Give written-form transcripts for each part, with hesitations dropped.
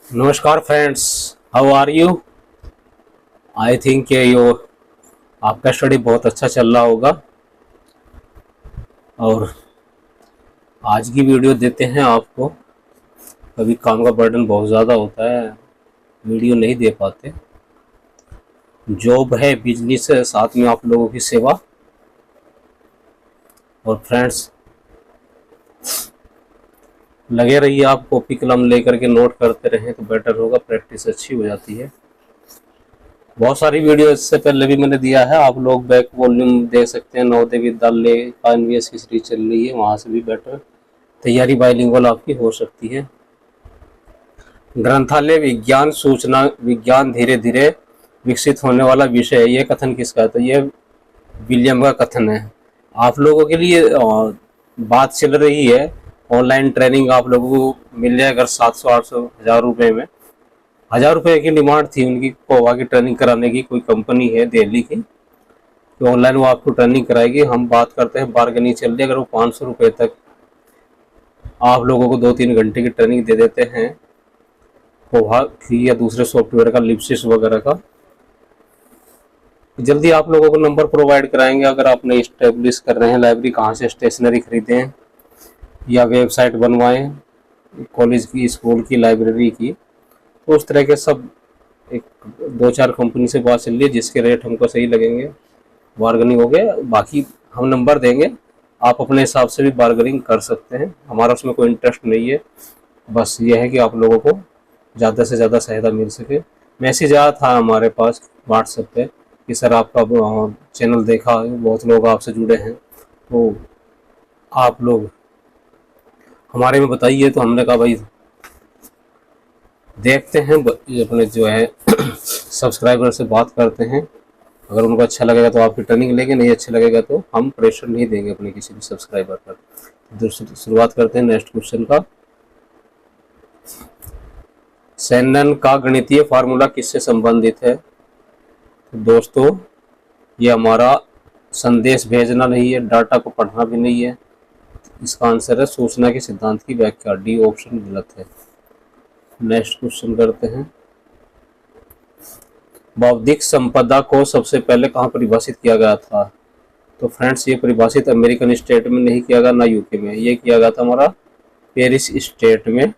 नमस्कार friends, how are you? I think यो आपका स्टडी बहुत अच्छा चल रहा होगा। और आज की वीडियो देते हैं आपको। कभी काम का बर्डन बहुत ज़्यादा होता है, वीडियो नहीं दे पाते। जॉब है, बिजनेस है, साथ में आप लोगों की सेवा। और फ्रेंड्स, लगे रहिए, आप कॉपी कलम लेकर के नोट करते रहें तो बेटर होगा, प्रैक्टिस अच्छी हो जाती है। बहुत सारी वीडियो इससे पहले भी मैंने दिया है, आप लोग बैक वॉल्यूम देख सकते हैं। नवोदय विद्यालय का एनवीएस की सीरीज चल रही है, वहाँ से भी बेटर तैयारी बाइलिंगुअल आपकी हो सकती है। ग्रंथालय विज्ञान सूचना विज्ञान धीरे धीरे विकसित होने वाला विषय है। ये कथन किसका है? तो ये विलियम का कथन है। आप लोगों के लिए बात चल रही है, ऑनलाइन ट्रेनिंग आप लोगों को मिल जाए अगर 700-800 हज़ार रुपये में। 1000 रुपये की डिमांड थी उनकी, कोवा की ट्रेनिंग कराने की। कोई कंपनी है दिल्ली की, तो ऑनलाइन वो आपको ट्रेनिंग कराएगी। हम बात करते हैं, बार्गेनिंग चल रही है। अगर वो 500 रुपये तक आप लोगों को 2-3 घंटे की ट्रेनिंग दे देते हैं, कोवा की या दूसरे सॉफ्टवेयर का, लिप्सिस वगैरह का, जल्दी आप लोगों को नंबर प्रोवाइड कराएंगे। अगर आप नई इस्टेब्लिश कर रहे हैं लाइब्रेरी, कहाँ से स्टेशनरी खरीदें या वेबसाइट बनवाएं, कॉलेज की, स्कूल की, लाइब्रेरी की, तो उस तरह के सब एक 2-4 कंपनी से बात चल रही है जिसके रेट हमको सही लगेंगे। बार्गेनिंग हो गया, बाकी हम नंबर देंगे, आप अपने हिसाब से भी बार्गेनिंग कर सकते हैं। हमारा उसमें कोई इंटरेस्ट नहीं है, बस ये है कि आप लोगों को ज़्यादा से ज़्यादा सहायता मिल सके। मैसेज आया था हमारे पास व्हाट्सएप पे कि सर आपका चैनल देखा, बहुत लोग आपसे जुड़े हैं, तो आप लोग हमारे में बताइए। तो हमने कहा भाई देखते हैं, अपने जो है सब्सक्राइबर से बात करते हैं। अगर उनको अच्छा लगेगा तो आपकी ट्रेनिंग लेंगे, नहीं अच्छा लगेगा तो हम प्रेशर नहीं देंगे अपने किसी भी सब्सक्राइबर पर। तो शुरुआत करते हैं नेक्स्ट क्वेश्चन का। शेनन का गणितीय फार्मूला किससे संबंधित है? तो दोस्तों, ये हमारा संदेश भेजना नहीं है, डाटा को पढ़ना भी नहीं है। इसका आंसर है सूचना के सिद्धांत की व्याख्या। डी ऑप्शन गलत है। नेक्स्ट क्वेश्चन करते हैं। बौद्धिक संपदा को सबसे पहले कहाँ परिभाषित किया गया था? तो फ्रेंड्स, ये परिभाषित अमेरिकन स्टेट में नहीं किया गया, ना यूके में। ये किया गया था हमारा पेरिस स्टेट में।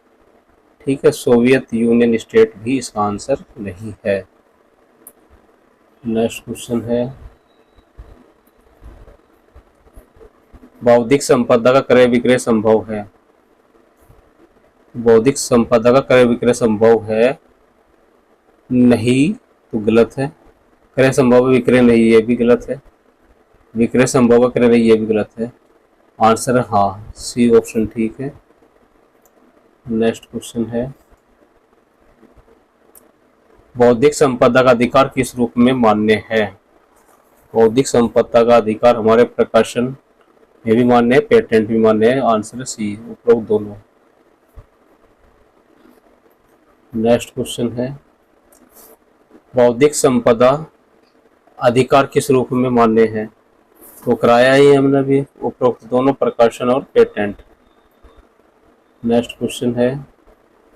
ठीक है, सोवियत यूनियन स्टेट भी इसका आंसर नहीं है। नेक्स्ट क्वेश्चन है, बौद्धिक संपदा का क्रय विक्रय संभव है? बौद्धिक संपदा का क्रय विक्रय संभव है नहीं, तो गलत है। क्रय संभव है, विक्रय नहीं, ये भी गलत है। विक्रय संभव है, क्रय नहीं, ये भी गलत है। आंसर हाँ, सी ऑप्शन ठीक है। नेक्स्ट क्वेश्चन है, बौद्धिक संपदा का अधिकार किस रूप में मान्य है? बौद्धिक संपदा का अधिकार हमारे प्रकाशन में भी मान्य है, पेटेंट भी मान्य है। आंसर सी, उपरोक्त दोनों। नेक्स्ट क्वेश्चन है, बौद्धिक संपदा अधिकार किस रूप में मान्य है? तो कराया ही हमने भी, उपरोक्त दोनों, प्रकाशन और पेटेंट। नेक्स्ट क्वेश्चन है,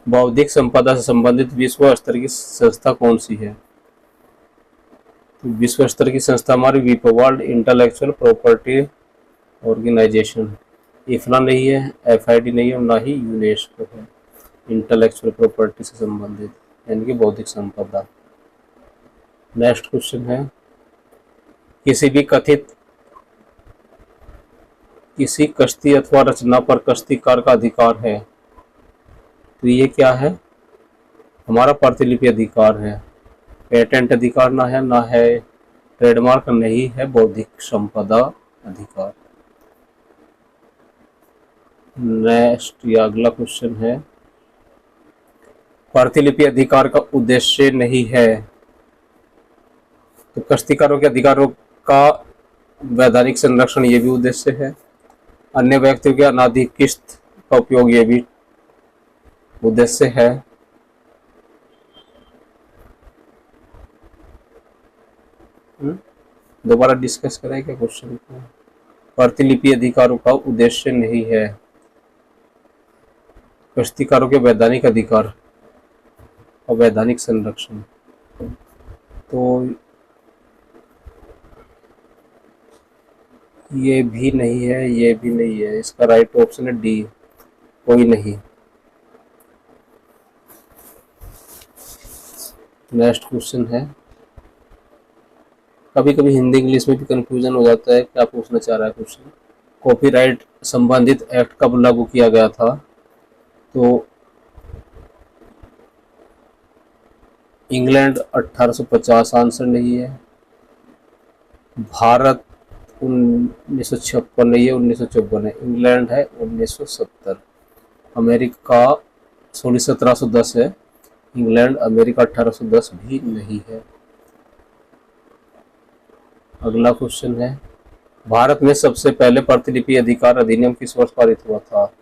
बौद्धिक संपदा से संबंधित विश्व स्तर की संस्था कौन सी है? तो विश्व स्तर की संस्था हमारी विपो, वर्ल्ड इंटेलेक्चुअल प्रॉपर्टी ऑर्गेनाइजेशन। इफना नहीं है, एफआईडी नहीं है, और ना ही यूनेस्को है। इंटेलेक्चुअल प्रॉपर्टी से संबंधित यानी कि बौद्धिक संपदा। नेक्स्ट क्वेश्चन है, किसी कश्ती अथवा रचना पर कश्तीकार का अधिकार है? तो ये क्या है? हमारा प्रतिलिपि अधिकार है। पेटेंट अधिकार ना है, ना है ट्रेडमार्क, नहीं है बौद्धिक संपदा अधिकार। नेक्स्ट या अगला क्वेश्चन है, प्रतिलिपि अधिकार का उद्देश्य नहीं है? तो कश्तीकारों के अधिकारों का वैधानिक संरक्षण, ये भी उद्देश्य है। अन्य व्यक्तियों के अनाधिक किस्त का उपयोग, ये भी उद्देश्य है। दोबारा डिस्कस करें क्या क्वेश्चन को? प्रतिलिपि अधिकारों का उद्देश्य नहीं है, कश्तीकारों के वैधानिक अधिकार। अवैधानिक संरक्षण। तो ये भी नहीं है, ये भी नहीं है, इसका राइट ऑप्शन है डी, कोई नहीं। नेक्स्ट क्वेश्चन है, कभी कभी हिंदी इंग्लिश में भी कंफ्यूजन हो जाता है, क्या पूछना चाह रहा है क्वेश्चन। कॉपीराइट संबंधित एक्ट कब लागू किया गया था? तो इंग्लैंड 1850, आंसर नहीं है। भारत 1956 नहीं है, 1954 है। इंग्लैंड है 1970। अमेरिका 1710 है। इंग्लैंड अमेरिका 1810 भी नहीं है। अगला क्वेश्चन है, भारत में सबसे पहले प्रतिलिपि अधिकार अधिनियम किस वर्ष पारित हुआ था?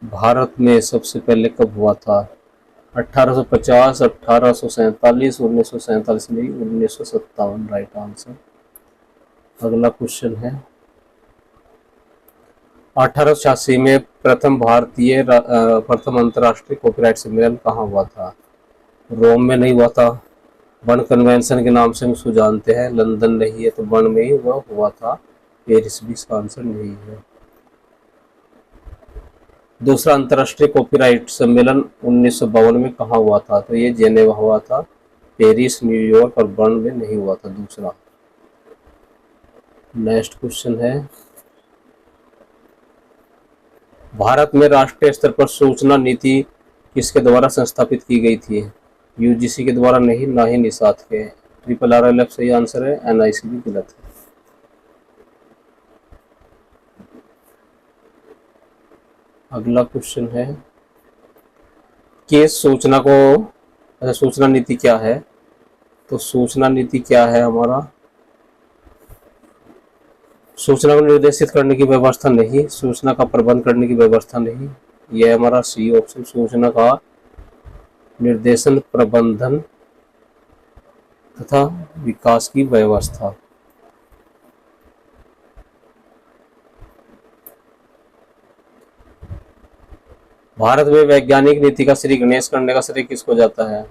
भारत में सबसे पहले कब हुआ था? 1850, 1847, 1947 नहीं, 1957 राइट आंसर। अगला क्वेश्चन है, 1886 में प्रथम अंतर्राष्ट्रीय कॉपीराइट सम्मेलन कहाँ हुआ था? रोम में नहीं हुआ था, बर्न कन्वेंशन के नाम से हम उसको जानते हैं। लंदन नहीं है, तो बर्न में ही हुआ था। पेरिस भी इसका आंसर नहीं है। दूसरा अंतर्राष्ट्रीय कॉपीराइट सम्मेलन 1952 में कहाँ हुआ था? तो ये जेनेवा हुआ था। पेरिस, न्यूयॉर्क और बर्न में नहीं हुआ था दूसरा। नेक्स्ट क्वेश्चन है, भारत में राष्ट्रीय स्तर पर सूचना नीति किसके द्वारा संस्थापित की गई थी? यूजीसी के द्वारा नहीं, ना ही निसात के। RRRLF सही आंसर है, NIC भी गलत है। अगला क्वेश्चन है कि सूचना नीति क्या है? तो सूचना नीति क्या है हमारा? सूचना को निर्देशित करने की व्यवस्था नहीं, सूचना का प्रबंध करने की व्यवस्था नहीं, यह हमारा सी ऑप्शन, सूचना का निर्देशन, प्रबंधन तथा विकास की व्यवस्था। भारत में वैज्ञानिक नीति का श्री गणेश करने का श्रेय किसको जाता है?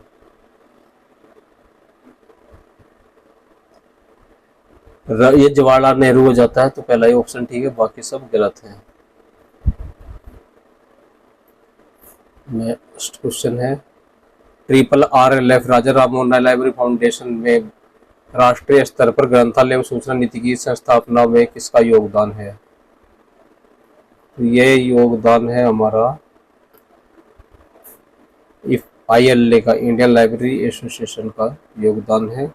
ये जवाहरलाल नेहरू हो जाता है, तो पहला ही ऑप्शन ठीक है, बाकी सब गलत है। नेक्स्ट क्वेश्चन है, RRLF Raja Rammohan Roy library foundation में राष्ट्रीय स्तर पर ग्रंथालय एवं सूचना नीति की संस्थापना में किसका योगदान है? ये योगदान है हमारा ILA का, इंडियन लाइब्रेरी एसोसिएशन का योगदान है।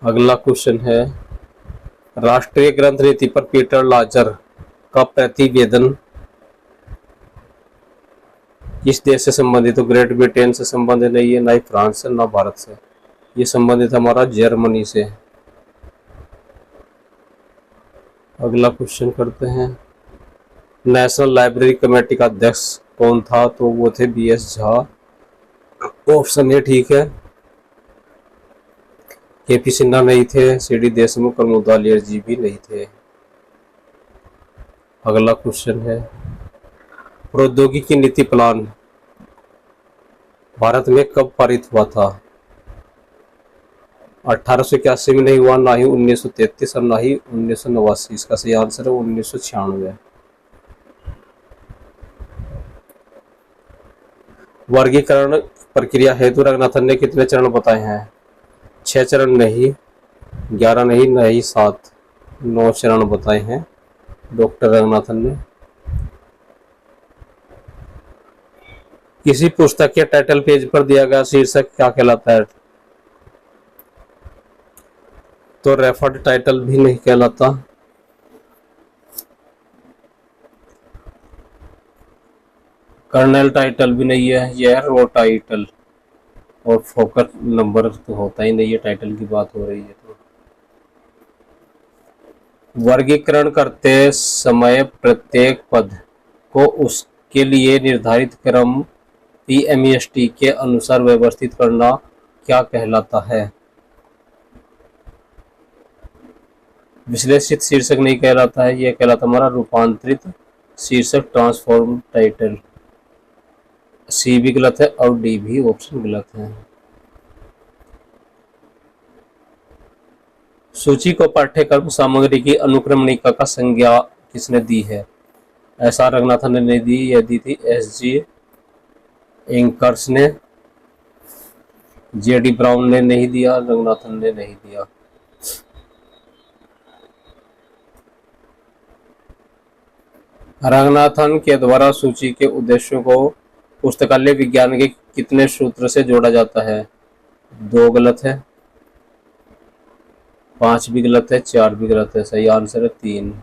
अगला क्वेश्चन है, राष्ट्रीय ग्रंथ नीति पर पीटर लाजर का प्रतिवेदन किस देश से संबंधित? तो ग्रेट ब्रिटेन से संबंधित नहीं है, ना ही फ्रांस से, ना भारत से। ये संबंधित हमारा जर्मनी से। अगला क्वेश्चन करते हैं, नेशनल लाइब्रेरी कमेटी का अध्यक्ष कौन था? तो वो थे BS झा। ऑप्शन ए ठीक है। KP सिन्हा नहीं थे, CD देशमुख और मुदालियर जी भी नहीं थे। अगला क्वेश्चन है, प्रौद्योगिकी नीति प्लान भारत में कब पारित हुआ था? 1881 में नहीं हुआ, ना ही 1933 और ना ही 1989। इसका सही आंसर है 1996। वर्गीकरण प्रक्रिया हेतु रंगनाथन ने कितने चरण बताए हैं? 6 चरण नहीं, 11 नहीं, ना ही 7, 9 चरण बताए हैं डॉक्टर रंगनाथन ने। किसी पुस्तक के टाइटल पेज पर दिया गया शीर्षक क्या कहलाता है? तो रेफर्ड टाइटल भी नहीं कहलाता। कर्नल टाइटल भी नहीं है, यह रो टाइटल। और फोकस नंबर तो होता ही नहीं है, टाइटल की बात हो रही है तो। वर्गीकरण करते समय प्रत्येक पद को उसके लिए निर्धारित क्रम PMEST के अनुसार व्यवस्थित करना क्या कहलाता है? विश्लेषित शीर्षक नहीं कहलाता है, यह कहलाता हमारा रूपांतरित शीर्षक, ट्रांसफॉर्म टाइटल। सी भी गलत है और डी भी ऑप्शन गलत है। सूची को पाठ्यक्रम सामग्री की अनुक्रमणिका का संज्ञा किसने दी है? एस आर रंगनाथन ने दी, यह दी थी एस जी एंकर्स ने। जे डी ब्राउन ने नहीं दिया, रंगनाथन ने नहीं दिया। रंगनाथन के द्वारा सूची के उद्देश्यों को पुस्तकालय विज्ञान के कितने सूत्र से जोड़ा जाता है? 2 गलत है, 5 भी गलत है, 4 भी गलत है। सही आंसर है 3।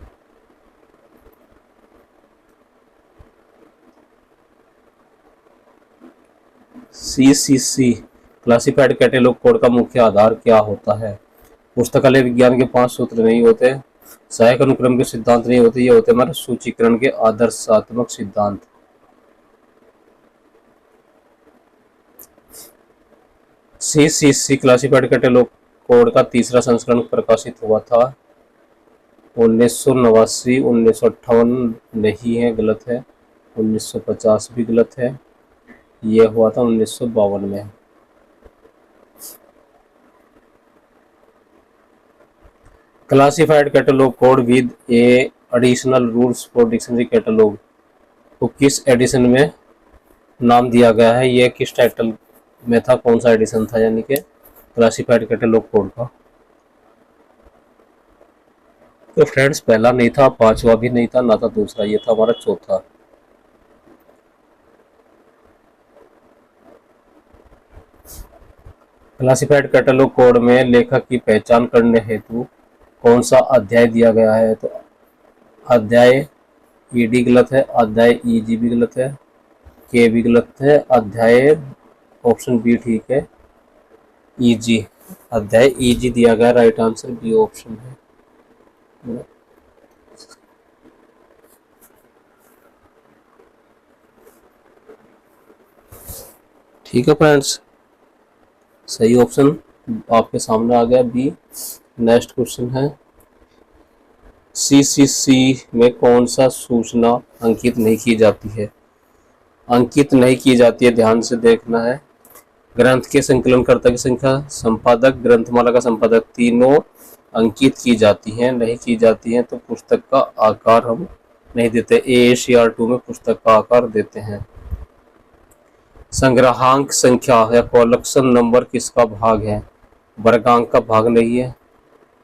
CCC क्लासिफाइड कैटलॉग कोड का मुख्य आधार क्या होता है? पुस्तकालय विज्ञान के 5 सूत्र नहीं होते, सहायक अनुक्रम के सिद्धांत नहीं होते, ये होते हमारे सूचीकरण के आदर्शात्मक सिद्धांत। CCC क्लासिफाइड कैटलॉग कोड का तीसरा संस्करण प्रकाशित हुआ था 1989, 1958 नहीं है, गलत है, 1950 भी गलत है, यह हुआ था 1952 में। Classified catalogue code with A additional rules for dictionary catalogue को किस एडिशन में नाम दिया गया है? यह किस टाइटल में था, कौन सा एडिशन था यानी कि क्लासिफाइड कैटलॉग कोड का? तो फ्रेंड्स पहला नहीं था, 5वां भी नहीं था, ना था दूसरा, ये था हमारा चौथा। क्लासिफाइड कैटलॉग कोड में लेखक की पहचान करने हेतु कौन सा अध्याय दिया गया है? तो अध्याय ईडी गलत है, अध्याय ईजी भी गलत है, के भी गलत है, अध्याय ऑप्शन बी ठीक है, ईजी, अध्याय ईजी दिया गया, राइट आंसर बी ऑप्शन है। ठीक है फ्रेंड्स, सही ऑप्शन आपके सामने आ गया बी। नेक्स्ट क्वेश्चन है, CCC में कौन सा सूचना अंकित नहीं की जाती है? अंकित नहीं की जाती है, ध्यान से देखना है। ग्रंथ के संकलनकर्ता की संख्या, संपादक, ग्रंथमाला का संपादक, तीनों अंकित की जाती हैं। नहीं की जाती हैं तो पुस्तक का आकार हम नहीं देते। AACR 2 में पुस्तक का आकार देते हैं। संग्रहांक संख्या या कलेक्शन नंबर किसका भाग है? वर्गांक का भाग नहीं है,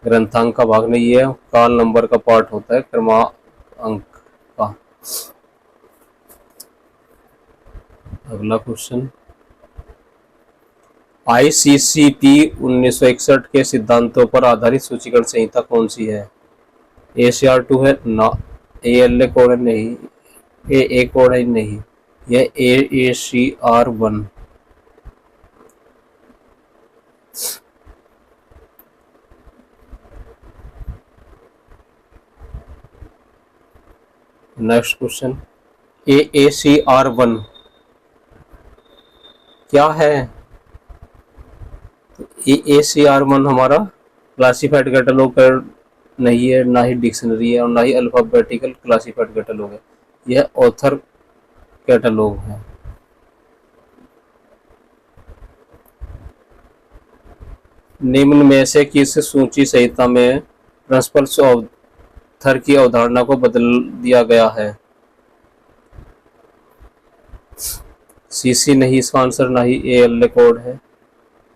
ग्रंथांक का भाग नहीं है, काल नंबर का पार्ट होता है, क्रमांक का। अगला क्वेश्चन, ICCP 1961 के सिद्धांतों पर आधारित सूचीकरण संहिता कौन सी है? AACR 2 है ना, ALA कोड है नहीं, AA कोड है नहीं, यह AACR 1। नेक्स्ट क्वेश्चन, AACR 1 क्या है? तो AACR 1 हमारा क्लासिफाइड कैटलॉग नहीं है, ना ही डिक्शनरी है और ना ही अल्फाबेटिकल क्लासिफाइड कैटलॉग है, यह ऑथर कैटलॉग है। निम्न में से किस सूची संहिता में प्रिंसिपल्स ऑफ ऑथर की अवधारणा को बदल दिया गया है? CC नहीं इसका आंसर, ना ही ALA कोड है,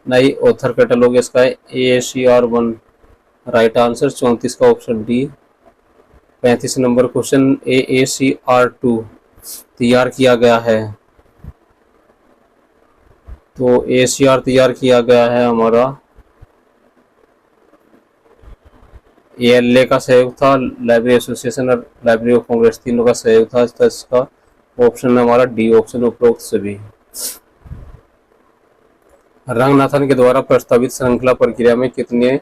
ना ही ऑथर कैटलॉग इसका है, AACR 1 राइट आंसर। 34 का option D. 35 number question, AACR 2 तैयार किया गया है, तो AACR तैयार किया गया है हमारा, ALA का सहयोग था, लाइब्रेरी एसोसिएशन और लाइब्रेरी ऑफ कांग्रेस तीनों का सहयोग था, तो इसका ऑप्शन हमारा डी ऑप्शन, उपरोक्त सभी। रंगनाथन के द्वारा प्रस्तावित श्रृंखला प्रक्रिया में कितने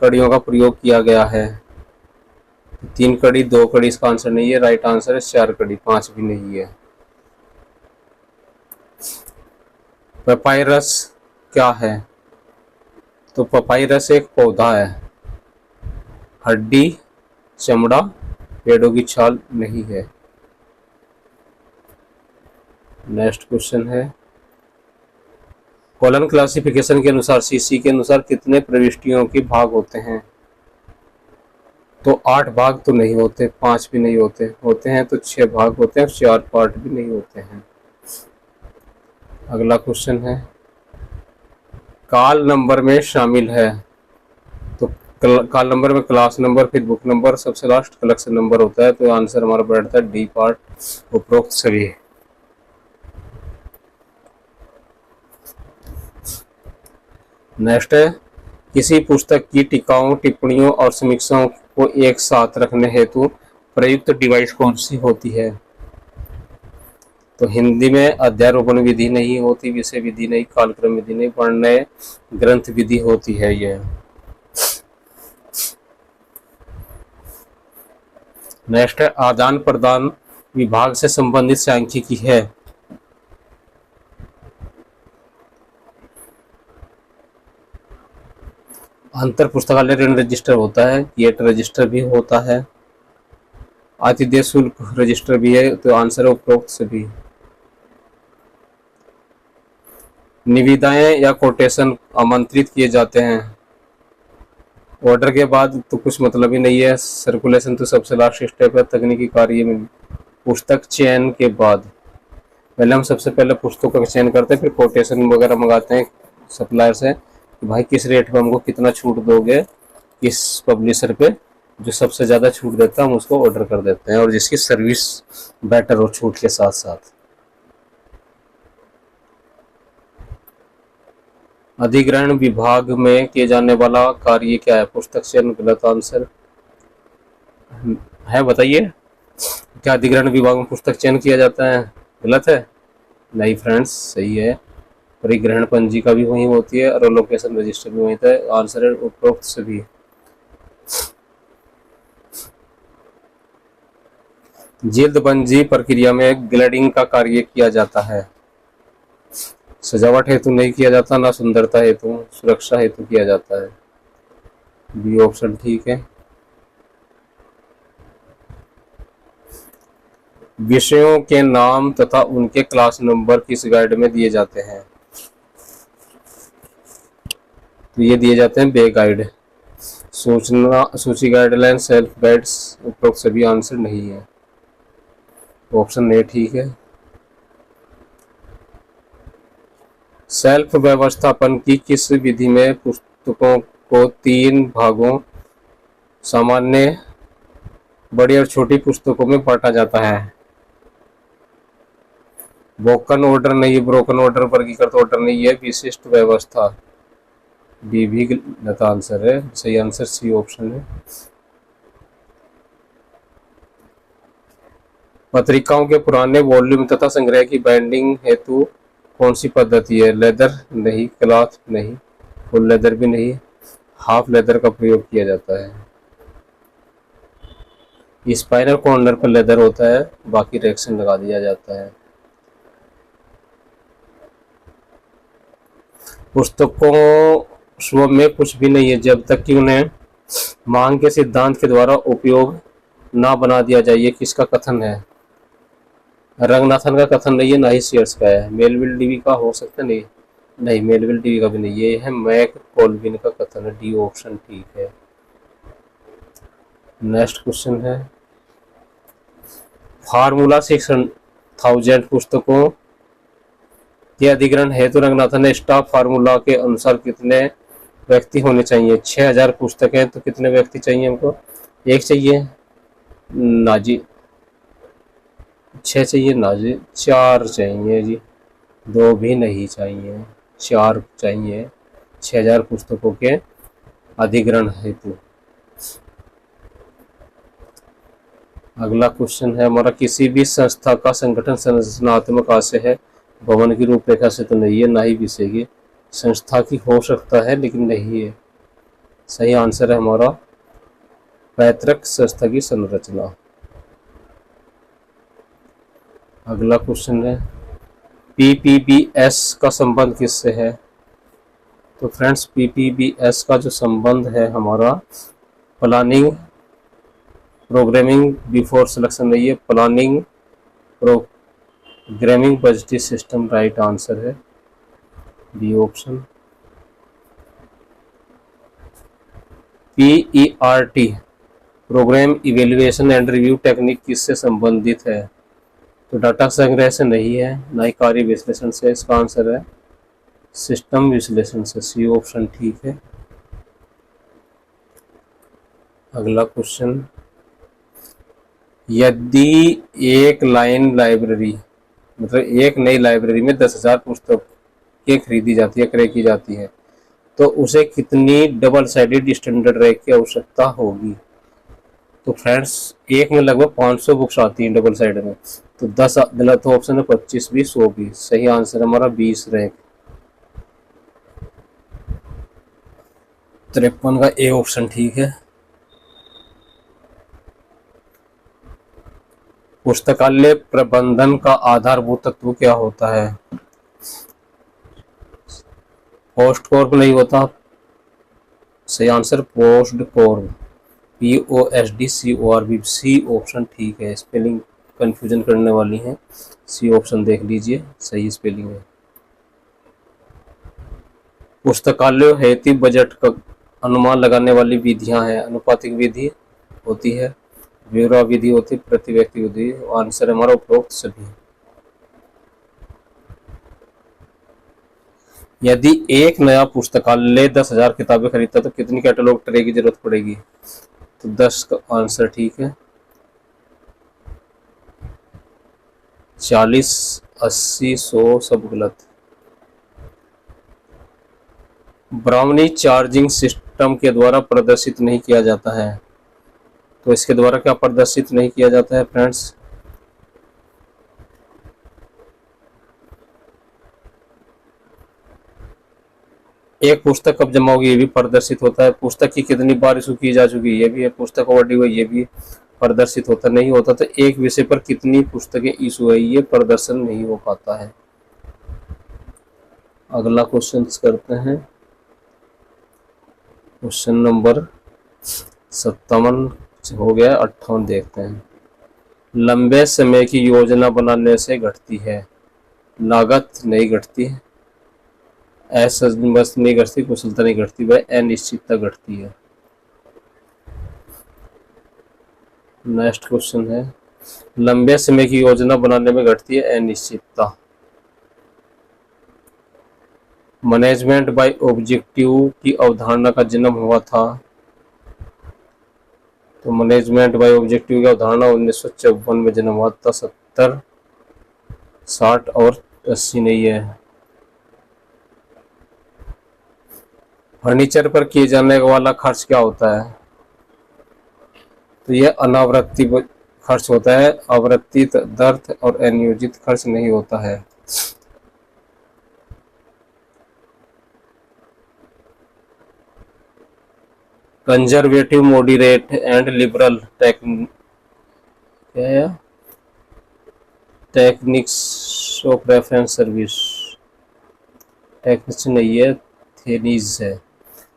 कड़ियों का प्रयोग किया गया है? 3 कड़ी, 2 कड़ी इसका आंसर नहीं है, राइट आंसर है 4 कड़ी, 5 भी नहीं है। पेपायरस क्या है? तो पेपायरस एक पौधा है, हड्डी, चमड़ा, पेड़ों की छाल नहीं है। नेक्स्ट क्वेश्चन है, कॉलन क्लासिफिकेशन के अनुसार सीसी के अनुसार कितने प्रविष्टियों के भाग होते हैं? तो 8 भाग तो नहीं होते, 5 भी नहीं होते, होते हैं तो 6 भाग होते हैं, 4 पार्ट भी नहीं होते हैं। अगला क्वेश्चन है, काल नंबर में शामिल है। तो काल नंबर में क्लास नंबर, फिर बुक नंबर, सबसे लास्ट कलेक्शन नंबर होता है। तो आंसर हमारा बैठता है डी पार्ट, उपरोक्त सभी। नेक्स्ट है, किसी पुस्तक की टीकाओं, टिप्पणियों और समीक्षाओं को एक साथ रखने हेतु प्रयुक्त डिवाइस कौन सी होती है? तो हिंदी में अध्यारोपण विधि नहीं होती, विषय विधि नहीं, कालक्रम विधि नहीं, वर्णय ग्रंथ विधि होती है यह। नेक्स्ट है, आदान प्रदान विभाग से संबंधित सांख्यिकी है। अंतर पुस्तकालय ऋण रजिस्टर होता है, गेट रजिस्टर भी होता है, आतिथ्य शुल्क रजिस्टर भी है। तो आंसर है उपरोक्त सभी। निविदाएं या कोटेशन आमंत्रित किए जाते हैं, ऑर्डर के बाद तो कुछ मतलब ही नहीं है। सर्कुलेशन तो सबसे लास्ट स्टेप है तकनीकी कार्य में। पुस्तक चयन के बाद पहले हम सबसे पहले पुस्तकों का चयन करते हैं, फिर कोटेशन वगैरह मंगाते हैं सप्लायर से कि भाई किस रेट पे हमको कितना छूट दोगे, किस पब्लिशर पे जो सबसे ज़्यादा छूट देता है हम उसको ऑर्डर कर देते हैं, और जिसकी सर्विस बेटर हो छूट के साथ साथ। अधिग्रहण विभाग में किए जाने वाला कार्य क्या है? पुस्तक चयन गलत आंसर है, बताइए। क्या अधिग्रहण विभाग में पुस्तक चयन किया जाता है? गलत है। नहीं फ्रेंड्स, सही है। परिग्रहण पंजिका भी वहीं होती है और लोकेशन रजिस्टर भी वहीं है। आंसर है उपरोक्त सभी। जिल्दबंजी प्रक्रिया में ग्लेडिंग का कार्य किया जाता है। सजावट हेतु नहीं किया जाता, ना सुंदरता हेतु, सुरक्षा हेतु किया जाता है। बी ऑप्शन ठीक है। विषयों के नाम तथा उनके क्लास नंबर किस गाइड में दिए जाते हैं? तो ये दिए जाते हैं बे गाइड, सूचना सूची गाइडलाइन, सेल्फ गाइड्स। उपरोक्त सभी आंसर नहीं है, ऑप्शन ए ठीक है। सेल्फ व्यवस्थापन की किस विधि में पुस्तकों को 3 भागों, सामान्य, बड़ी और छोटी पुस्तकों में बांटा जाता है? ब्रोकन ऑर्डर नहीं, ब्रोकन ऑर्डर, वर्गीकृत ऑर्डर नहीं है, विशिष्ट व्यवस्था। डी भी गलत आंसर है, सही आंसर सी ऑप्शन है। पत्रिकाओं के पुराने वॉल्यूम तथा संग्रह की बाइंडिंग हेतु कौन सी पद्धति है? लेदर नहीं, क्लॉथ नहीं, फुल लेदर भी नहीं, हाफ लेदर का प्रयोग किया जाता है। स्पाइनल कॉर्नर पर लेदर होता है, बाकी रेक्शन लगा दिया जाता है। पुस्तकों स्व में कुछ भी नहीं है जब तक कि उन्हें मांग के सिद्धांत के द्वारा उपयोग ना बना दिया जाए। ये किसका कथन है? रंगनाथन का कथन नहीं है, ना ही शेयर्स का है। मेलविल डीवी का हो सकता नहीं, नहीं मेलविल डीवी का भी नहीं, ये है मैक कोल्विन का कथन है। डी ऑप्शन ठीक है। नेक्स्ट क्वेश्चन है, फार्मूला 6000 पुस्तकों के अधिग्रहण हेतु रंगनाथन ने स्टाफ फार्मूला के अनुसार कितने व्यक्ति होने चाहिए? 6000 पुस्तकें तो कितने व्यक्ति चाहिए हमको? 1 चाहिए ना जी, 6 चाहिए ना जी, 4 चाहिए जी, 2 भी नहीं चाहिए, 4 चाहिए 6000 पुस्तकों के अधिग्रहण हेतु। अगला क्वेश्चन है हमारा, किसी भी संस्था का संगठन संरचनात्मक आशय है, भवन की रूपरेखा से तो नहीं है, ना ही विषय की। संस्था की हो सकता है लेकिन नहीं है। सही आंसर है हमारा पैतृक संस्था की संरचना। अगला क्वेश्चन है, पीपीबीएस का संबंध किससे है? तो फ्रेंड्स, पीपीबीएस का जो संबंध है हमारा प्लानिंग, प्रोग्रामिंग बिफोर सिलेक्शन नहीं है, planning programming positive system right answer है, B option. PERT program evaluation and review technique किससे संबंधित है? तो डाटा संग्रह से नहीं है, ना ही कार्य विश्लेषण से, इसका आंसर है सिस्टम विश्लेषण से, सी ऑप्शन ठीक है। अगला क्वेश्चन, यदि एक लाइन लाइब्रेरी मतलब एक नई लाइब्रेरी में 10,000 पुस्तकें खरीदी जाती है, क्रय की जाती है, तो उसे कितनी डबल साइडेड स्टैंडर्ड रैक की आवश्यकता होगी? तो फ्रेंड्स एक में लगभग 500 बुक्स आती हैं डबल साइड में, तो 10 गलत ऑप्शन है, 25, 20, 100 20, सही आंसर हमारा 20 रैक। 53 का ए ऑप्शन ठीक है। पुस्तकालय प्रबंधन का आधारभूत तत्व क्या होता है? पोस्ट कॉर्प नहीं होता, सही answer post corp, POSDCORP, C option ठीक है। स्पेलिंग कंफ्यूजन करने वाली है, सी ऑप्शन देख लीजिए, सही स्पेलिंग है। पुस्तकालय हेतु बजट का अनुमान लगाने वाली विधियां हैं, अनुपातिक विधि होती है, ब्यूरो विधि होती है, प्रति व्यक्ति विधि। आंसर हमारा उपरोक्त सभी। यदि एक नया पुस्तकालय 10,000 किताबें खरीदता तो कितनी कैटलॉग ट्रे की जरूरत पड़ेगी? तो 10 का आंसर ठीक है। 40, 80, 100 सब गलत। ब्राउनी चार्जिंग सिस्टम के द्वारा प्रदर्शित नहीं किया जाता है, तो इसके द्वारा क्या प्रदर्शित नहीं किया जाता है फ्रेंड्स? एक पुस्तक कब जमा होगी ये भी प्रदर्शित होता है, पुस्तक की कितनी बार इशू की जा चुकी है ये भी है, पुस्तक ऑर्डर हुई ये भी प्रदर्शित होता नहीं होता, तो एक विषय पर कितनी पुस्तकें इशू है ये प्रदर्शन नहीं हो पाता है। अगला क्वेश्चन करते हैं, क्वेश्चन नंबर 57 हो गया, 58 देखते हैं। लंबे समय की योजना बनाने से घटती है, लागत नहीं घटती है, असमंजस नहीं घटती, कुशलता नहीं घटती, वह अनिश्चितता घटती है। नेक्स्ट क्वेश्चन है, लंबे समय की योजना बनाने में घटती है अनिश्चितता। मैनेजमेंट बाय ऑब्जेक्टिव की अवधारणा का जन्म हुआ था, तो मैनेजमेंट बाय ऑब्जेक्टिव की अवधारणा 1954 में जन्म हुआ था। 70, 60 और 80 नहीं है। फर्नीचर पर किए जाने वाला खर्च क्या होता है? तो यह अनावृत्ति खर्च होता है, आवृत्ति दर और अनियोजित खर्च नहीं होता है। Conservative, moderate and liberal techniques of reference service, techniques नहीं है, थेनीज है।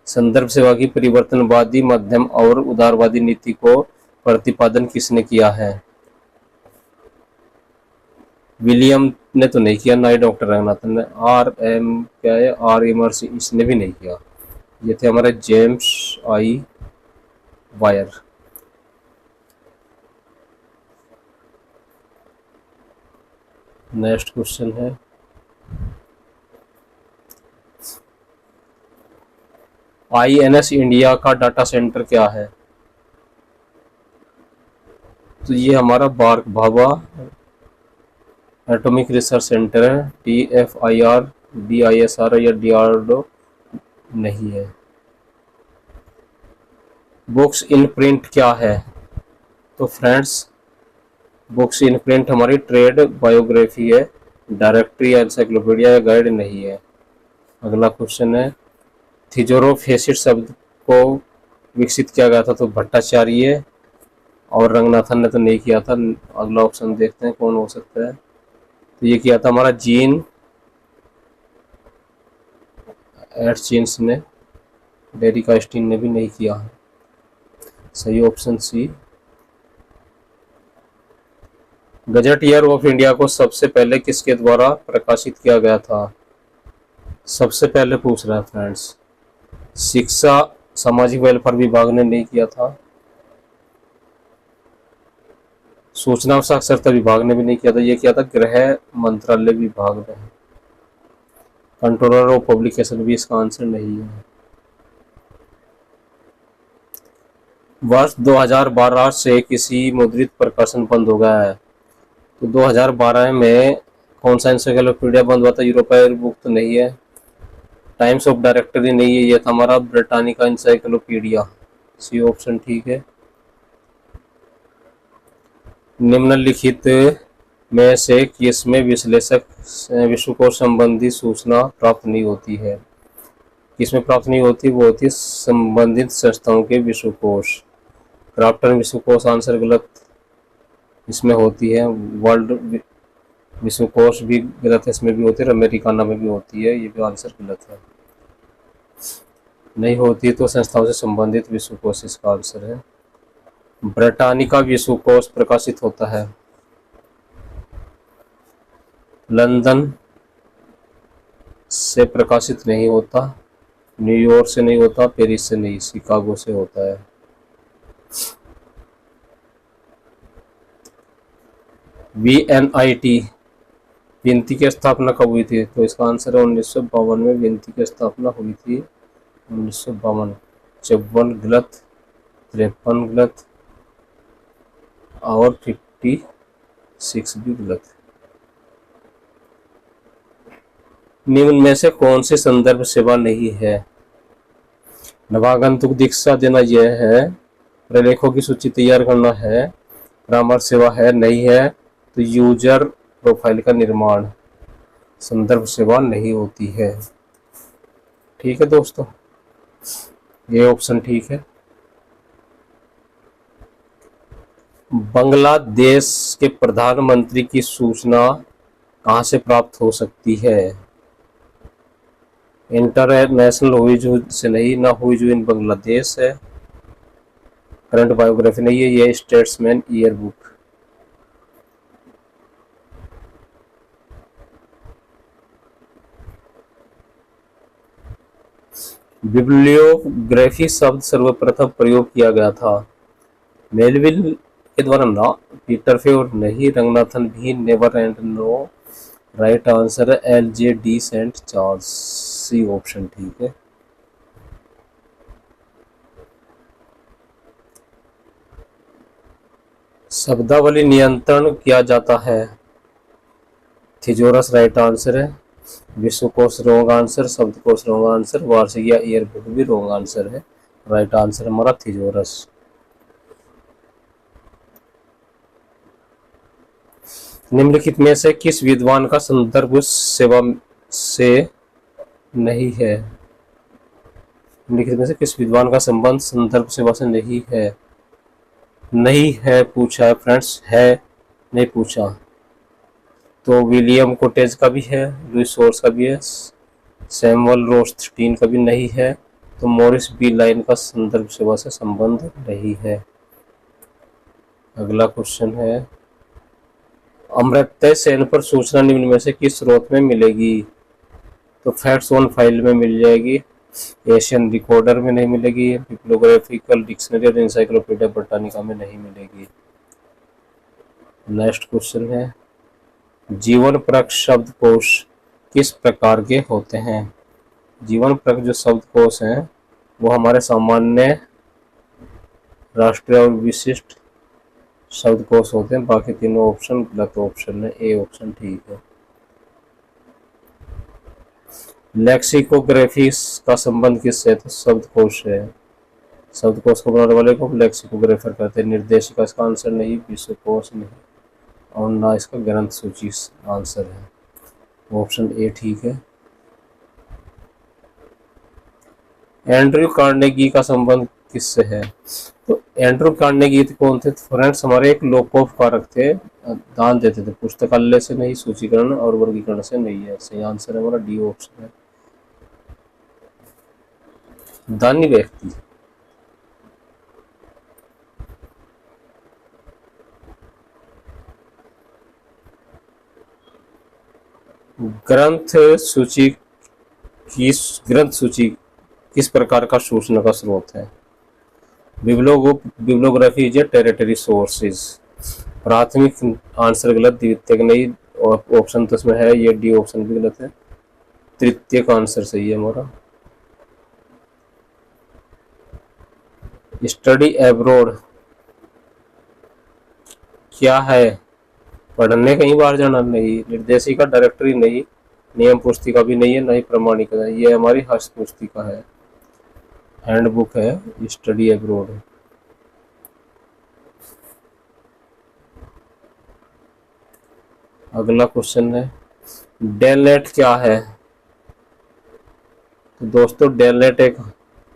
संदर्भ सेवा की परिवर्तनवादी, मध्यम और उदारवादी नीति को प्रतिपादन किसने किया है? विलियम ने तो नहीं किया, ना ही डॉक्टर रंगनाथन ने। R एमर्सी इसने भी नहीं किया, ये थे हमारे James I Wyer. Next question है, INS इंडिया का डाटा सेंटर क्या है? तो ये हमारा BARC Bhabha atomic research centre है, TFIR, DISR या DRDO नहीं है। बुक्स इन प्रिंट क्या है? तो फ्रेंड्स बुक्स इन प्रिंट हमारी ट्रेड बायोग्राफी है, डायरेक्टरी या एनसाइक्लोपीडिया या गाइड नहीं है। अगला क्वेश्चन है, थियोजोरोफेसिट शब्द को विकसित किया गया था, तो भट्टाचार्य और रंगनाथन ने तो नहीं किया था। अगला ऑप्शन देखते हैं कौन हो सकता है, तो ये किया था हमारा जीन एटचिंस ने, डेरिक आइंस्टीन ने भी नहीं किया। सही option C. Gazette year of India को सबसे पहले किसके द्वारा प्रकाशित किया गया था? सबसे पहले पूछ रहा है फ्रेंड्स। शिक्षा सामाजिक वेलफेयर विभाग ने नहीं किया था, सूचना और साक्षरता विभाग ने भी नहीं किया था, ये किया था गृह मंत्रालय विभाग ने। कंट्रोलर ऑफ पब्लिकेशन भी इसका आंसर नहीं है। वर्ष 2012 से किसी मुद्रित प्रकाशन बंद हो गया है, तो 2012 में कौन सा एनसाइक्लोपीडिया बंद हुआ था? यूरोपीय बुक तो नहीं है, टाइम्स ऑफ डायरेक्टरी नहीं है, ये था हमारा ब्रिटानिका एनसाइक्लोपीडिया। सी ऑप्शन ठीक है। निम्नलिखित में से किसमें विश्लेषक विश्वकोश संबंधी सूचना प्राप्त नहीं होती है? किसमें प्राप्त नहीं होती? वो होती है संबंधित संस्थाओं के विश्वकोश। क्राफ्टन विश्वकोश आंसर गलत इसमें होती है। वर्ल्ड विश्वकोश भी गलत है, इसमें भी होती है, अमेरिकाना में भी होती है, ये भी आंसर गलत है। नहीं होती तो संस्थाओं से संबंधित विश्वकोश इसका आंसर है। ब्रिटानिका विश्वकोश प्रकाशित होता है लंदन से, प्रकाशित नहीं होता, न्यूयॉर्क से नहीं होता, पेरिस से नहीं, शिकागो से होता है। VNIT विनती की स्थापना कब हुई थी? तो इसका आंसर है 1952 में विनती की स्थापना हुई थी। 1952। 54 गलत, 53 गलत और 56 भी गलत। निम्न में से कौन सी संदर्भ सेवा नहीं है? नवागंतुक दीक्षा देना यह है, प्रलेखों की सूची तैयार करना है, परामर्श सेवा है नहीं है, तो यूजर प्रोफाइल का निर्माण। संदर्भ सेवा नहीं होती है। ठीक है दोस्तों, ये ऑप्शन ठीक है। बांग्लादेश के प्रधानमंत्री की सूचना कहाँ से प्राप्त हो सकती है? इंटरनेशनल हुई से नहीं, ना हुई इन बांग्लादेश है, करंट बायोग्राफी नहीं है, ये स्टेट्समैन ईयर बुक। बिब्लियोग्राफी शब्द सर्वप्रथम प्रयोग किया गया था मेलविल के द्वारा ना, पीटर फे और नहीं, रंगनाथन भी, never and no. Right answer है LJD saint Charles. C option ठीक है। शब्दावली नियंत्रण किया जाता है थिजोरस। राइट आंसर है। विश्वकोश रॉन्ग आंसर, शब्दकोश रॉन्ग आंसर, वार्षिक या ईयर बुक भी रॉन्ग आंसर है। राइट आंसर हमारा थिजोरस। निम्नलिखित में से किस विद्वान का संदर्भ सेवा से नहीं है? निम्नलिखित में से किस विद्वान का संबंध संदर्भ सेवा से नहीं है? नहीं है पूछा है फ्रेंड्स, है नहीं पूछा। तो विलियम कोटेज का भी है, लुइस सोर्स का भी है, सैमुअल रोथस्टीन का भी नहीं है, तो मॉरिस बी लाइन का संदर्भ सेवा से संबंध नहीं है। अगला क्वेश्चन है, अमर्त्य सेन पर सूचना निम्न में से किस स्रोत में मिलेगी? तो फैक्ट्स ऑन फाइल में मिल जाएगी, एशियन रिकॉर्डर में नहीं मिलेगी, बिब्लियोग्राफिकल डिक्शनरी और एनसाइक्लोपीडिया ब्रिटानिका में नहीं मिलेगी। नेक्स्ट क्वेश्चन है, जीवन परक शब्दकोश किस प्रकार के होते हैं? जीवन परक जो शब्दकोश हैं वो हमारे सामान्य, राष्ट्रीय और विशिष्ट शब्दकोश होते हैं। बाकी तीनों ऑप्शन गलत ऑप्शन है, ए ऑप्शन ठीक है। लेक्सिकोग्राफी का संबंध किससे? तो शब्दकोश है, शब्दकोश को बनाने वाले को लेक्सिकोग्राफर कहते हैं। निर्देशिका इसका आंसर नहीं, विश्वकोश नहीं, और ना इसका ग्रंथ सूची आंसर है। ऑप्शन ए ठीक है। एंड्रयू कार्नेगी का संबंध किससे है? तो एंड्रयू कार्नेगी कौन थे? फ्रेंड्स हमारे एक लोकोपकारक थे, दान देते थे। पुस्तकालय से नहीं, सूचीकरण और वर्गीकरण से नहीं है। सही आंसर है हमारा डी ऑप्शन है। दानी व्यक्ति ग्रंथ सूची की ग्रंथ सूची किस प्रकार का सूचना का स्रोत है? Bibliography is a territory sources. प्राथमिक आंसर गलत, द्वितीयक नहीं, और ऑप्शन तो इसमें है, ये डी ऑप्शन भी गलत है। तृतीयक आंसर सही है हमारा। स्टडी एब्रोड क्या है? पढ़ने कहीं बाहर जाना नहीं, निर्देशिका डायरेक्टरी नहीं, नियम पुस्तिका भी नहीं है, ना ही प्रमाणिका है। ये हमारी हस्त पुस्तिका है, हैंडबुक है स्टडी एब्रोड। अगला क्वेश्चन है डेलनेट क्या है? तो दोस्तों डेलनेट एक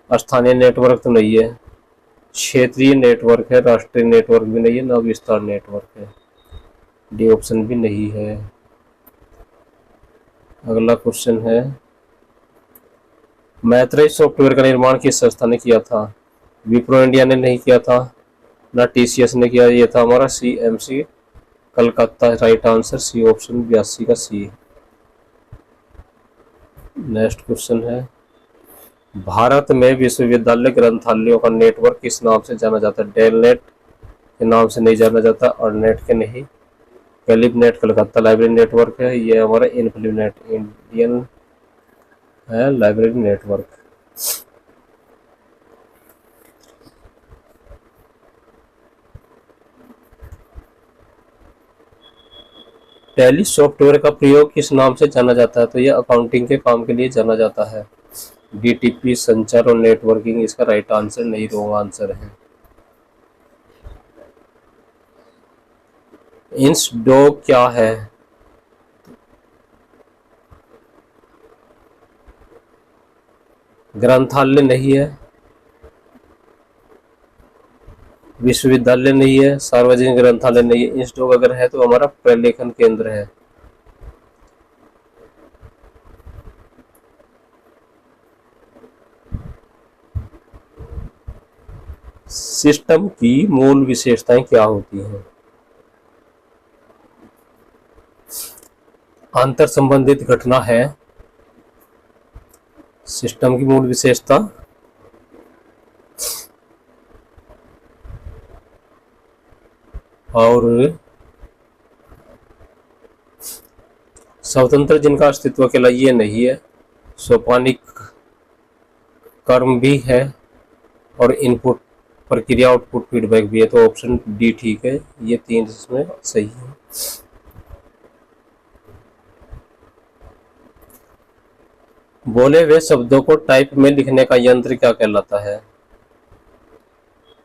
स्थानीय नेटवर्क तो नहीं है, क्षेत्रीय नेटवर्क है, राष्ट्रीय नेटवर्क भी नहीं है, ना विस्तार नेटवर्क है। डी ऑप्शन भी नहीं है। अगला क्वेश्चन है मैत्रेय सॉफ्टवेयर का निर्माण किस संस्था ने किया था? विप्रो इंडिया ने नहीं किया था, ना टीसीएस ने किया, ये था हमारा CMC Calcutta. Right answer C option 82 का सी। नेक्स्ट क्वेश्चन है भारत में विश्वविद्यालय ग्रंथालयों का नेटवर्क किस नाम से जाना जाता है? डेलनेट के नाम से नहीं जाना जाता, और नेट के नहीं। कैलिबनेट कलकत्ता लाइब्रेरी नेटवर्क है, ये हमारा इनफिलिनेट इंडियन है लाइब्रेरी नेटवर्क। टैली सॉफ्टवेयर का प्रयोग किस नाम से जाना जाता है? तो ये अकाउंटिंग के काम के लिए जाना जाता है। डीटीपी संचार और नेटवर्किंग इसका राइट आंसर नहीं, रॉन्ग आंसर है। इंसडॉक क्या है? ग्रंथालय नहीं है, विश्वविद्यालय नहीं है, सार्वजनिक ग्रंथालय नहीं है। इंसडॉक अगर है तो हमारा प्रलेखन केंद्र है। सिस्टम की मूल विशेषताएं क्या होती हैं? अंतर संबंधित घटना है सिस्टम की मूल विशेषता। और स्वतंत्र जिनका अस्तित्व अकेला ये नहीं है। सोपानिक कर्म भी है, और इनपुट प्रक्रिया आउटपुट फीडबैक भी है। तो ऑप्शन डी ठीक है, ये 3 इसमें सही है। बोले हुए शब्दों को टाइप में लिखने का यंत्र क्या कहलाता है?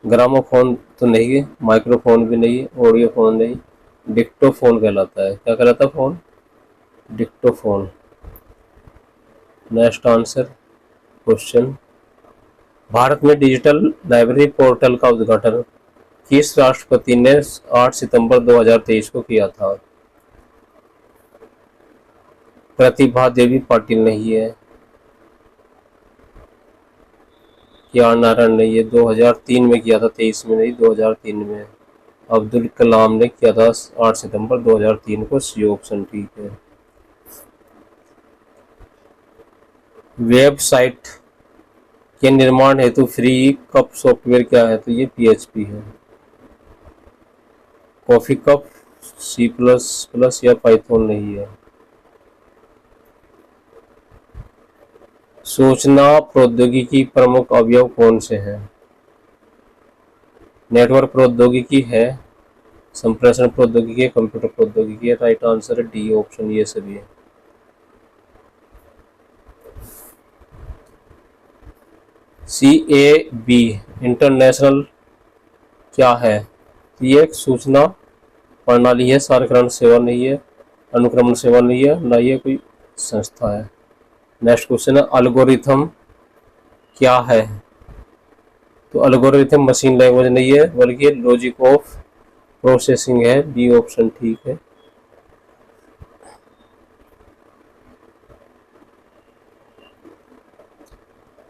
ग्रामोफोन तो नहीं है, माइक्रोफोन भी नहीं है, ऑडियोफोन नहीं, डिक्टोफोन कहलाता है। क्या कहलाता है phone? Dictophone. Next answer question Bharat में डिजिटल लाइब्रेरी पोर्टल का उद्घाटन किस राष्ट्रपति ने 8 सितंबर 2023 को किया था? प्रतिभा देवी पाटिल नहीं है, ज्ञान नारायण नहीं है, 2003 में किया था, 23 में नहीं, 2003 में। अब्दुल कलाम ने किया था 8 सितंबर 2003 को, सी ऑप्शन ठीक है। वेबसाइट के निर्माण हेतु फ्री कप सॉफ्टवेयर क्या है? तो ये PHP है। कॉफी कप C++ या पाइथन नहीं है। सूचना प्रौद्योगिकी प्रमुख अवयव कौन से हैं? नेटवर्क प्रौद्योगिकी है, संप्रेषण प्रौद्योगिकी है, कंप्यूटर प्रौद्योगिकी है। राइट आंसर है डी ऑप्शन, ये सभी है। CAB इंटरनेशनल क्या है? ये एक सूचना प्रणाली है, सारकरण सेवा नहीं है, अनुक्रमण सेवा नहीं है, ना ये कोई संस्था है। नेक्स्ट क्वेश्चन है एल्गोरिथम क्या है? तो एल्गोरिथम मशीन लैंग्वेज नहीं है, बल्कि लॉजिक ऑफ प्रोसेसिंग है। बी ऑप्शन ठीक है।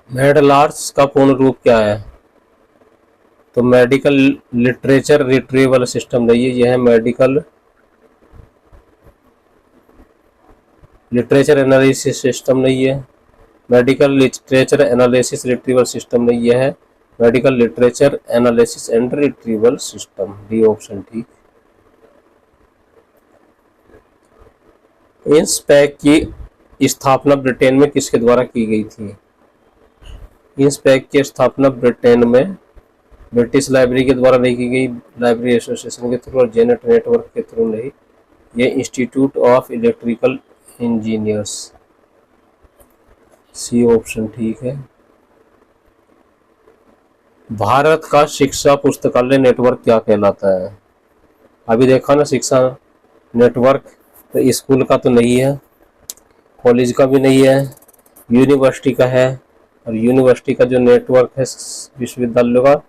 मेडलार्स का पूर्ण रूप क्या है? तो मेडिकल लिटरेचर रिट्रीवल सिस्टम नहीं है, यह है मेडिकल लिटरेचर एनालिसिस सिस्टम नहीं है, medical literature analysis retrieval system नहीं है, medical literature analysis and retrieval system, D option ठीक। इंस्पैक की स्थापना ब्रिटेन में किसके द्वारा की गई थी? इंस्पैक की स्थापना ब्रिटेन में ब्रिटिश लाइब्रेरी के द्वारा नहीं की गई, लाइब्रेरी एसोसिएशन के थ्रू और जेनेट नेटवर्क के थ्रू नहीं, ये institute of electrical engineers, C option ठीक है। भारत का शिक्षा पुस्तकालय नेटवर्क क्या कहलाता है? अभी देखा ना, शिक्षा नेटवर्क तो स्कूल का तो नहीं है, कॉलेज का भी नहीं है, यूनिवर्सिटी का है। और यूनिवर्सिटी का जो नेटवर्क है विश्वविद्यालय का,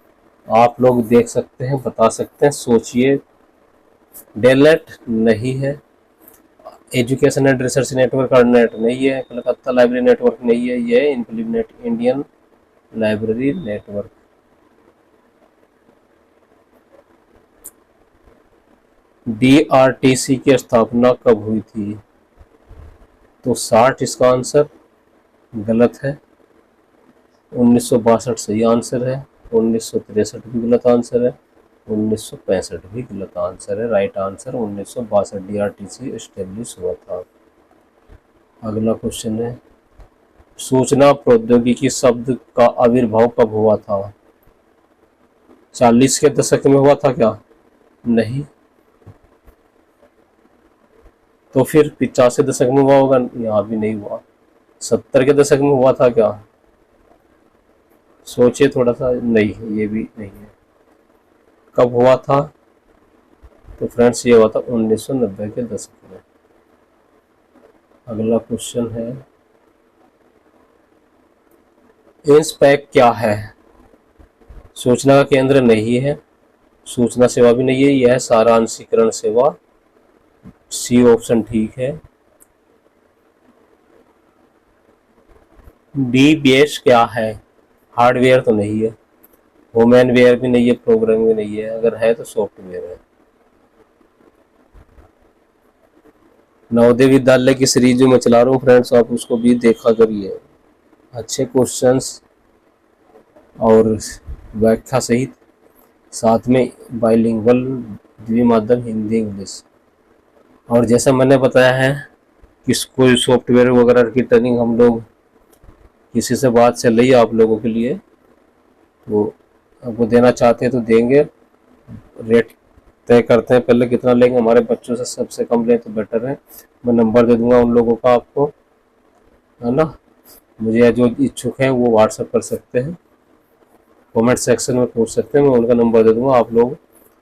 आप लोग देख सकते हैं, बता सकते हैं, सोचिए। डेलनेट नहीं है, education and research network ornate नहीं है, कलकत्ता लाइब्रेरी नेटवर्क नहीं है, ये इम्प्लीमेंट इंडियन लाइब्रेरी नेटवर्क। डीआरटीसी की स्थापना कब हुई थी? तो 60 इसका आंसर गलत है, 1962 सही आंसर है, 1963 भी गलत आंसर है, 1965 भी गलत आंसर है। राइट आंसर 1962 डीआरटीसी एस्टेब्लिश हुआ था। अगला क्वेश्चन है, सूचना प्रौद्योगिकी शब्द का आविर्भाव कब हुआ था? 40 के दशक में हुआ था क्या? नहीं। तो फिर 50 के दशक में हुआ होगा? यहाँ भी नहीं हुआ। 70 के दशक में हुआ था क्या? सोचिए थोड़ा सा। नहीं, ये भी नहीं है। कब हुआ था? तो फ्रेंड्स ये हुआ था 1990 के दशक में। अगला क्वेश्चन है, इंस्पैक क्या है? सूचना का केंद्र नहीं है, सूचना सेवा भी नहीं है, यह है सारांशीकरण सेवा, सी ऑप्शन ठीक है। डीबीएस क्या है? हार्डवेयर तो नहीं है, होमवेयर भी नहीं है, प्रोग्रामिंग भी नहीं है, अगर है तो सॉफ्टवेयर है। नवोदय विद्यालय की सीरीज जो मैं चला रहा हूँ फ्रेंड्स, आप उसको भी देखा करिए। अच्छे क्वेश्चंस और व्याख्या सहित, साथ में बाइलिंगुअल द्विमाध्यम हिंदी इंग्लिश। और जैसा मैंने बताया है कि कोई सॉफ्टवेयर वगैरह की ट्रेनिंग हम लोग किसी से बात चल रही है आप लोगों के लिए, तो आपको देना चाहते हैं तो देंगे। रेट तय करते हैं पहले कितना लेंगे, हमारे बच्चों से सबसे कम लें तो बेटर है। मैं नंबर दे दूंगा उन लोगों का आपको, है ना। मुझे जो इच्छुक है वो व्हाट्सएप कर सकते हैं, कमेंट सेक्शन में पूछ सकते हैं, मैं उनका नंबर दे दूंगा। आप लोग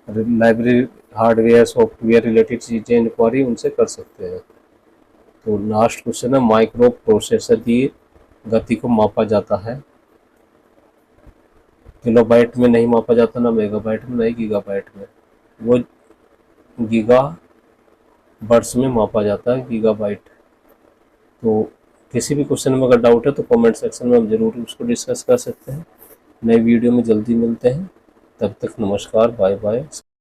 लाइब्रेरी हार्डवेयर सॉफ्टवेयर रिलेटेड चीज़ें इंक्वायरी उनसे कर सकते हैं। तो लास्ट क्वेश्चन है, माइक्रो प्रोसेसर की गति को मापा जाता है? किलोबाइट में नहीं मापा जाता, ना मेगाबाइट में, नहीं गीगाबाइट में, वो गीगा बर्ड्स में मापा जाता है, गीगाबाइट। तो किसी भी क्वेश्चन में अगर डाउट है तो कमेंट सेक्शन में हम जरूर उसको डिस्कस कर सकते हैं। नए वीडियो में जल्दी मिलते हैं, तब तक नमस्कार, बाय बाय।